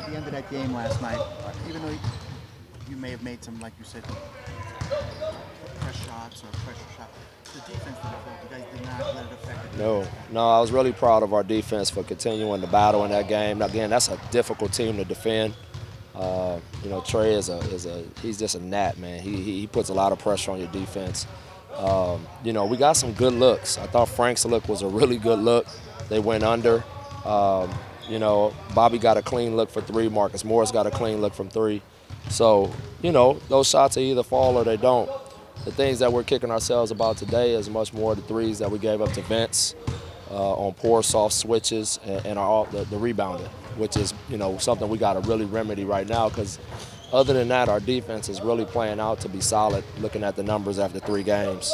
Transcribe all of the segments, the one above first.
the end of that game last night, even though you may have made some, like you said, press shots or pressure shots, the defense didn't fold. You guys did not let it affect the No, defense. no, I was really proud of our defense for continuing to battle in that game. Again, that's a difficult team to defend. Trey he's just a gnat, man. He puts a lot of pressure on your defense. We got some good looks. I thought Frank's look was a really good look. They went under. Bobby got a clean look for three. Marcus Morris got a clean look from three. So, those shots either fall or they don't. The things that we're kicking ourselves about today is much more the threes that we gave up to Vince on poor soft switches and the rebounding, which is, something we got to really remedy right now because other than that, our defense is really playing out to be solid, looking at the numbers after 3 games,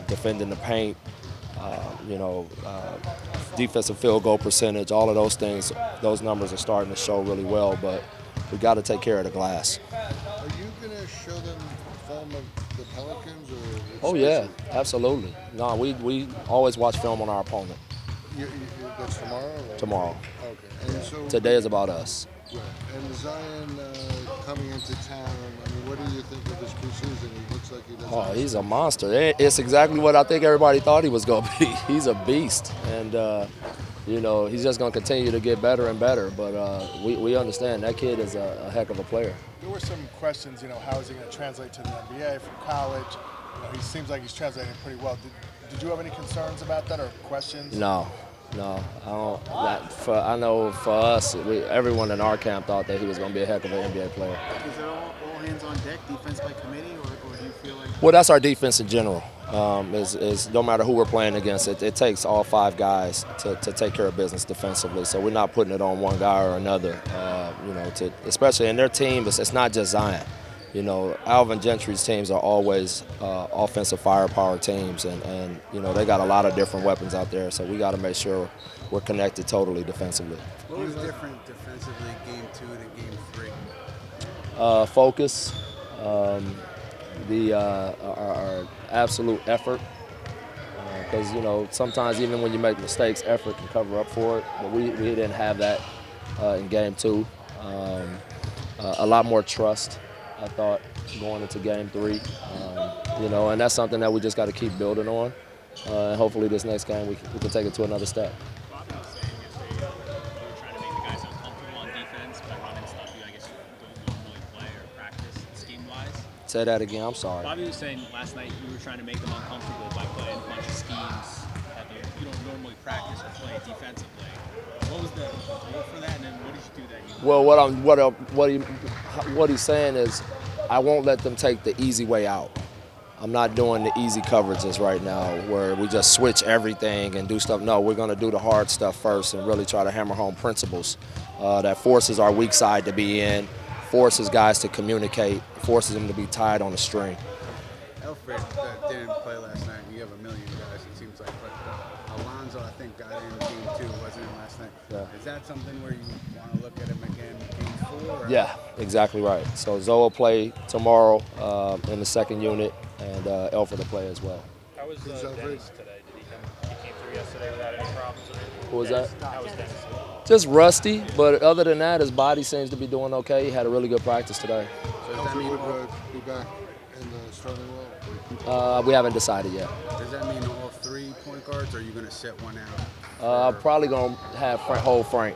defending the paint, defensive field goal percentage, all of those things, those numbers are starting to show really well, but we got to take care of the glass. Are you going to show them film of the Pelicans? Oh, yeah, absolutely. No, we always watch film on our opponent. That's tomorrow? Or? Tomorrow. Okay. And so today is about us. Right. And Zion coming into town, what do you think of his preseason? He looks like he does. Oh, he's a monster. It's exactly what I think everybody thought he was going to be. He's a beast. And, he's just going to continue to get better and better. But we understand that kid is a heck of a player. There were some questions, how is he going to translate to the NBA from college? He seems like he's translating pretty well. Did you have any concerns about that or questions? No, I don't. I know for us, everyone in our camp thought that he was going to be a heck of an NBA player. Is it all hands on deck, defense by committee, or do you feel like? Well, that's our defense in general. Is no matter who we're playing against, it takes all 5 guys to take care of business defensively. So we're not putting it on one guy or another. Especially in their team, it's not just Zion. Alvin Gentry's teams are always offensive firepower teams, and they got a lot of different weapons out there. So we got to make sure we're connected totally defensively. What was different defensively game 2 to game 3? Focus, our absolute effort. Because sometimes even when you make mistakes, effort can cover up for it. But we didn't have that in game 2. A lot more trust, I thought, going into game 3. And that's something that we just got to keep building on. And hopefully this next game we can take it to another step. Bobby was saying yesterday you were trying to make the guys uncomfortable on defense by running stuff you, don't normally play or practice scheme-wise. Say that again, I'm sorry. Bobby was saying last night you were trying to make them uncomfortable by playing a bunch of schemes that you don't normally practice or play defensively. What was the goal for that, and then what did you do that? What he's saying is, I won't let them take the easy way out. I'm not doing the easy coverages right now where we just switch everything and do stuff. No, we're going to do the hard stuff first and really try to hammer home principles that forces our weak side to be in, forces guys to communicate, forces them to be tied on a string. Alfred didn't play last night. You have a million guys, it seems like. But Alonzo, I think, got in game 2, wasn't in last night. Yeah. Is that something where you want to look at him again game 4? Or? Yeah, exactly right. So Zoe will play tomorrow in the second unit, and Alfred will play as well. How was Dennis today? He came through yesterday without any problems or anything? Who was that? How was Dennis? Just rusty, but other than that, his body seems to be doing okay. He had a really good practice today. So does that Alfred mean would be back in the starting role? We haven't decided yet. Does that mean all 3 point guards, or are you going to set one out? I'm probably going to have hold Frank.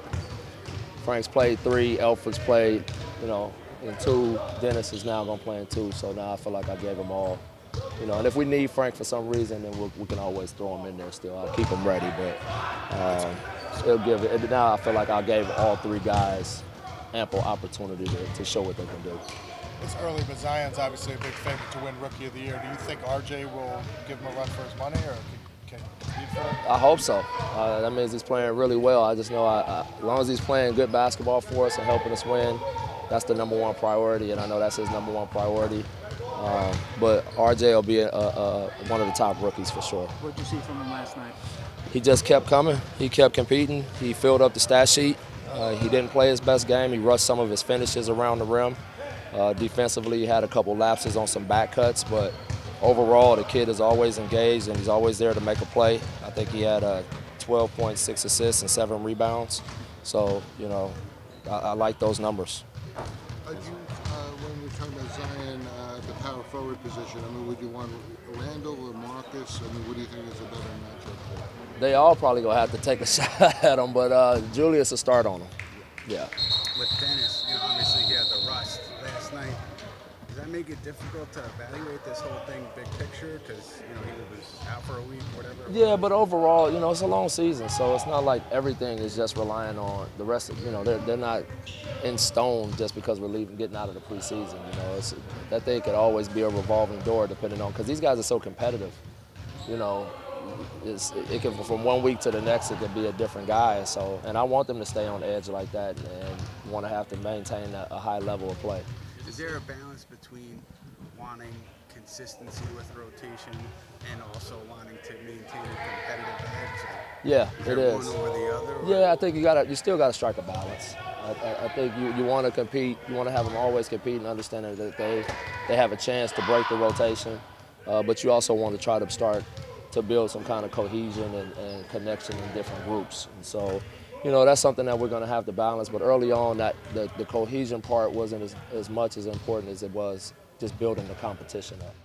Frank's played 3, Alfred's played, in 2. Dennis is now going to play in 2, so now I feel like I gave them all. And if we need Frank for some reason, then we can always throw him in there still. I'll keep him ready, but it'll give it. Now I feel like I gave all 3 guys ample opportunity to show what they can do. It's early, but Zion's obviously a big favorite to win Rookie of the Year. Do you think RJ will give him a run for his money, or can compete for it? I hope so. That means he's playing really well. I just know as long as he's playing good basketball for us and helping us win, that's the number 1 priority, and I know that's his number 1 priority. But RJ will be one of the top rookies for sure. What did you see from him last night? He just kept coming. He kept competing. He filled up the stat sheet. He didn't play his best game. He rushed some of his finishes around the rim. Defensively, he had a couple lapses on some back cuts, but overall, the kid is always engaged and he's always there to make a play. I think he had 12.6 assists and 7 rebounds. So, I like those numbers. When we're talking about Zion, the power forward position, I mean, would you want Randall or Marcus? I mean, what do you think is a better matchup there? They all probably gonna have to take a shot at him, but Julius will start on him. Yeah. With Dennis, obviously he had the rust last night. Does that make it difficult to evaluate this whole thing big picture? Because, he was out for a week, whatever. Yeah, but overall, it's a long season, so it's not like everything is just relying on the rest of, they're not in stone just because we're getting out of the preseason. That thing could always be a revolving door depending on, because these guys are so competitive. It can, from one week to the next, it could be a different guy. So, and I want them to stay on edge like that and want to have to maintain a high level of play. Is there a balance between wanting consistency with rotation and also wanting to maintain a competitive edge? Yeah, it is. One over the other? Yeah, I think you still got to strike a balance. I think you want to compete. You want to have them always compete and understanding that they have a chance to break the rotation, but you also want to try to start to build some kind of cohesion and connection in different groups. And so, that's something that we're going to have to balance. But early on, that the cohesion part wasn't as much as important as it was just building the competition up.